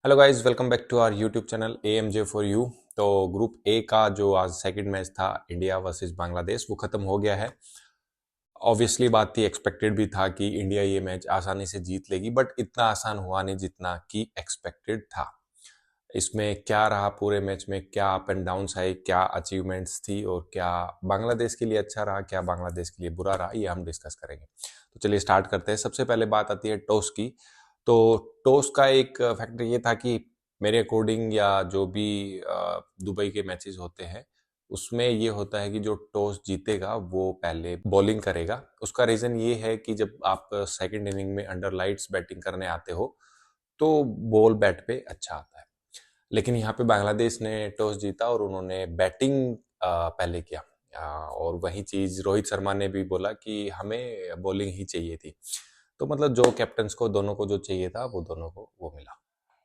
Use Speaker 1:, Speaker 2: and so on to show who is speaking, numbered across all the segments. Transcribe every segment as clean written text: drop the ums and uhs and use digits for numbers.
Speaker 1: Hello guys, welcome back to our YouTube channel AMJ for you. तो group A का जो आज second match था इंडिया वर्सेस बांग्लादेश वो खत्म हो गया है। ऑब्वियसली बात थी, एक्सपेक्टेड भी था कि इंडिया ये मैच आसानी से जीत लेगी, बट इतना आसान हुआ नहीं जितना कि एक्सपेक्टेड था। इसमें क्या रहा, पूरे मैच में क्या अप एंड डाउन्स आए, क्या अचीवमेंट्स थी और क्या बांग्लादेश के लिए अच्छा रहा, क्या बांग्लादेश के लिए बुरा रहा, ये हम डिस्कस करेंगे। तो चलिए स्टार्ट करते हैं। सबसे पहले बात आती है टॉस की। तो टॉस का एक फैक्टर ये था कि मेरे अकॉर्डिंग, या जो भी दुबई के मैचेस होते हैं उसमें ये होता है कि जो टॉस जीतेगा वो पहले बॉलिंग करेगा। उसका रीज़न ये है कि जब आप सेकंड इनिंग में अंडर लाइट्स बैटिंग करने आते हो तो बॉल बैट पे अच्छा आता है। लेकिन यहाँ पे बांग्लादेश ने टॉस जीता और उन्होंने बैटिंग पहले किया। और वही चीज़ रोहित शर्मा ने भी बोला कि हमें बॉलिंग ही चाहिए थी। तो मतलब जो कैप्टन्स को दोनों को जो चाहिए था वो दोनों को वो मिला।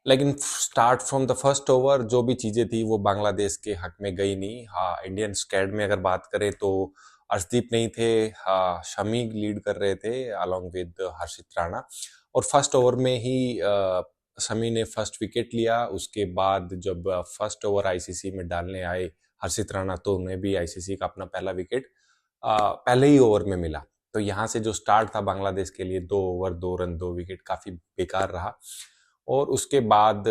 Speaker 1: लेकिन start from the first over जो भी चीज़ें थी वो बांग्लादेश के हक में गई नहीं। हाँ, इंडियन स्क्वाड में अगर बात करें तो अर्शदीप नहीं थे, हाँ शमी लीड कर रहे थे अलॉन्ग विद हर्षित राणा। और फर्स्ट ओवर में ही शमी ने फर्स्ट विकेट लिया। उसके बाद जब फर्स्ट ओवर आईसीसी में डालने आए हर्षित राणा तो उन्हें भी आईसीसी का अपना पहला विकेट पहले ही ओवर में मिला। तो यहाँ से जो स्टार्ट था बांग्लादेश के लिए, 2 ओवर 2 रन 2 विकेट, काफी बेकार रहा। और उसके बाद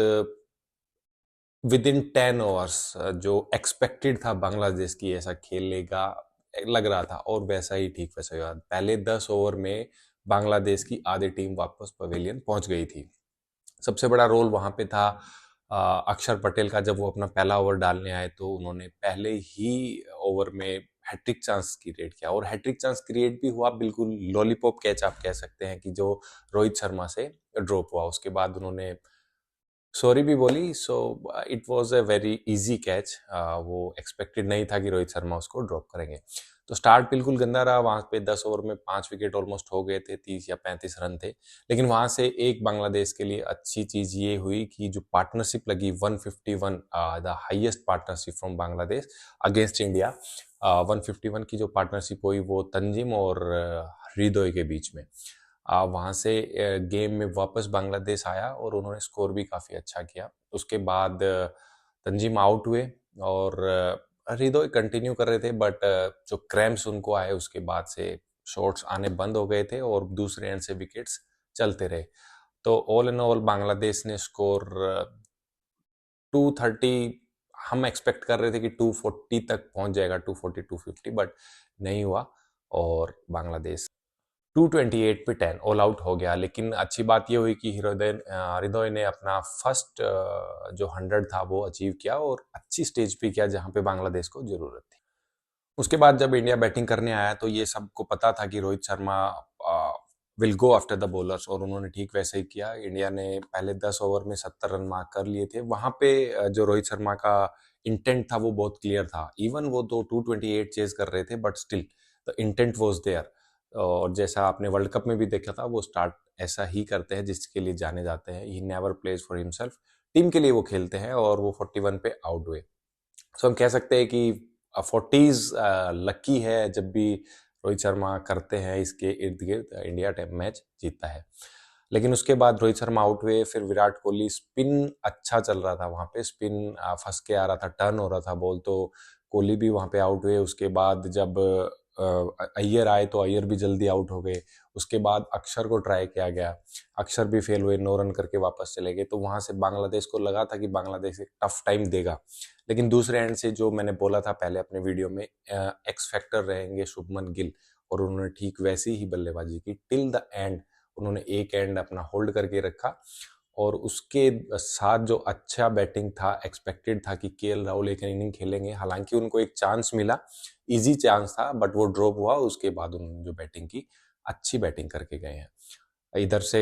Speaker 1: विद इन 10 ओवर्स जो एक्सपेक्टेड था बांग्लादेश की ऐसा खेलेगा लग रहा था, और वैसा ही ठीक वैसा ही हुआ। पहले 10 ओवर में बांग्लादेश की आधी टीम वापस पवेलियन पहुंच गई थी। सबसे बड़ा रोल वहां पे था अक्षर पटेल का। जब वो अपना पहला ओवर डालने आए तो उन्होंने पहले ही ओवर में हैट्रिक चांस क्रिएट किया, और हैट्रिक चांस क्रिएट भी हुआ, बिल्कुल लॉलीपॉप कैच आप कह सकते हैं कि जो रोहित शर्मा से ड्रॉप हुआ। उसके बाद उन्होंने सॉरी भी बोली। So it was a very easy catch. वो एक्सपेक्टेड नहीं था कि रोहित शर्मा उसको ड्रॉप करेंगे। तो स्टार्ट बिल्कुल गंदा रहा। वहां पे 10 ओवर में 5 विकेट ऑलमोस्ट हो गए थे, 30 या 35 रन थे। लेकिन वहां से एक बांग्लादेश के लिए अच्छी चीज ये हुई कि जो पार्टनरशिप लगी 151, the highest partnership from Bangladesh against India. 151 की जो पार्टनरशिप हुई वो तंजिम और हृदय के बीच में। वहाँ से गेम में वापस बांग्लादेश आया और उन्होंने स्कोर भी काफ़ी अच्छा किया। उसके बाद तंजीम आउट हुए और हृदय कंटिन्यू कर रहे थे, बट जो क्रैम्प्स उनको आए उसके बाद से शॉट्स आने बंद हो गए थे और दूसरे एंड से विकेट्स चलते रहे। तो ऑल इन ऑल बांग्लादेश ने स्कोर 230, हम एक्सपेक्ट कर रहे थे कि 240 तक पहुंच जाएगा, 240 250, बट नहीं हुआ। और बांग्लादेश 228 पे 10 ऑल आउट हो गया। लेकिन अच्छी बात ये हुई कि हृदय ने अपना फर्स्ट जो 100 था वो अचीव किया, और अच्छी स्टेज पे किया जहां पे बांग्लादेश को जरूरत थी। उसके बाद जब इंडिया बैटिंग करने आया तो ये सबको पता था कि Rohit Sharma will go after the bowlers, और उन्होंने ठीक वैसे ही किया। इंडिया ने पहले 10 ओवर में 70 रन मार्क कर लिए थे। वहां पे जो रोहित शर्मा का इंटेंट था वो बहुत क्लियर था। इवन वो तो 228 चेज कर रहे थे, but still the intent was there. और जैसा आपने वर्ल्ड कप में भी देखा था, वो स्टार्ट ऐसा ही करते हैं जिसके लिए जाने जाते हैं। He never plays for himself, team के लिए वो खेलते हैं, और वो 41 पे आउट हुए। सो हम कह सकते हैं कि 40s लकी है जब भी रोहित शर्मा करते हैं इसके इर्द गिर्द इंडिया मैच जीतता है। लेकिन उसके बाद रोहित शर्मा आउट हुए, फिर विराट कोहली, स्पिन अच्छा चल रहा था वहां पे, स्पिन फंस के आ रहा था, टर्न हो रहा था बॉल, तो कोहली भी वहां पे आउट हुए। उसके बाद जब अय्यर आए तो अय्यर भी जल्दी आउट हो गए। उसके बाद अक्षर को ट्राई किया गया, अक्षर भी फेल हुए, 9 रन करके वापस चले गए। तो वहां से बांग्लादेश को लगा था कि बांग्लादेश एक टफ टाइम देगा। लेकिन दूसरे एंड से जो मैंने बोला था पहले अपने वीडियो में, एक्स फैक्टर रहेंगे शुभमन गिल, और उन्होंने ठीक वैसी ही बल्लेबाजी की टिल द एंड। उन्होंने एक एंड अपना होल्ड करके रखा, और उसके साथ जो अच्छा बैटिंग था, एक्सपेक्टेड था कि केएल राहुल एक इनिंग खेलेंगे। हालांकि उनको एक चांस मिला, इजी चांस था, बट वो ड्रॉप हुआ। उसके बाद उन्होंने जो बैटिंग की, अच्छी बैटिंग करके गए हैं। इधर से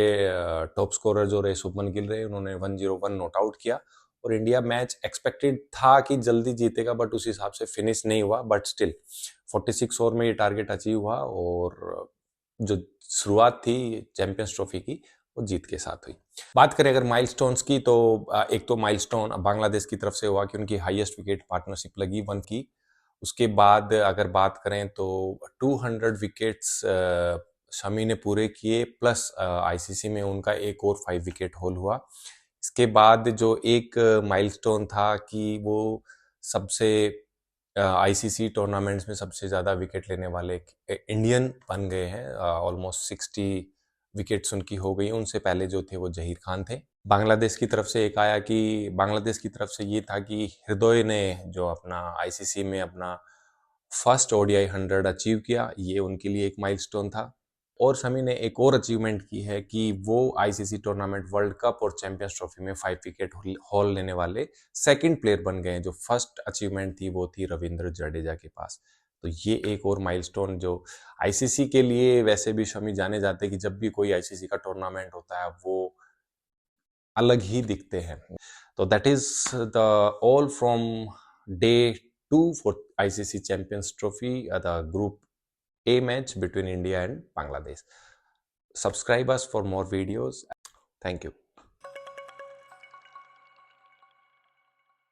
Speaker 1: टॉप स्कोरर जो रहे शुभमन गिल रहे, उन्होंने 101 नॉट आउट किया। और इंडिया मैच एक्सपेक्टेड था कि जल्दी जीतेगा, बट उस हिसाब से फिनिश नहीं हुआ। बट स्टिल 46 ओवर में ये टारगेट अचीव हुआ, और जो शुरुआत थी चैंपियंस ट्रॉफी की वो जीत के साथ हुई। बात करें अगर माइलस्टोन्स की, तो एक तो माइलस्टोन बांग्लादेश की तरफ से हुआ कि उनकी हाईएस्ट विकेट पार्टनरशिप लगी 1 की। उसके बाद अगर बात करें तो 200 विकेट्स शमी ने पूरे किए, प्लस आईसीसी में उनका एक और 5 विकेट होल हुआ। इसके बाद जो एक माइलस्टोन था कि वो सबसे आईसीसी टूर्नामेंट्स में सबसे ज़्यादा विकेट लेने वाले इंडियन बन गए हैं। ऑलमोस्ट 60 विकेट्स उनकी हो गई। उनसे पहले जो थे वो जहीर खान थे। बांग्लादेश की तरफ से एक आया कि बांग्लादेश की तरफ से ये था कि हृदय ने जो अपना आईसीसी में अपना फर्स्ट ओडीआई 100 अचीव किया, ये उनके लिए एक माइलस्टोन था। और शमी ने एक और अचीवमेंट की है कि वो आईसीसी टूर्नामेंट वर्ल्ड कप और चैंपियंस ट्रॉफी में 5 विकेट हॉल लेने वाले सेकंड प्लेयर बन गए हैं। जो फर्स्ट अचीवमेंट थी वो थी रविंद्र जडेजा के पास। तो ये एक और माइलस्टोन जो आईसीसी के लिए, वैसे भी शमी जाने जाते हैं कि जब भी कोई आईसीसी का टूर्नामेंट होता है वो अलग ही दिखते हैं। तो that is the all from day 2 for ICC Champions Trophy, the Group A match between India and Bangladesh. Subscribe us for more videos. Thank you.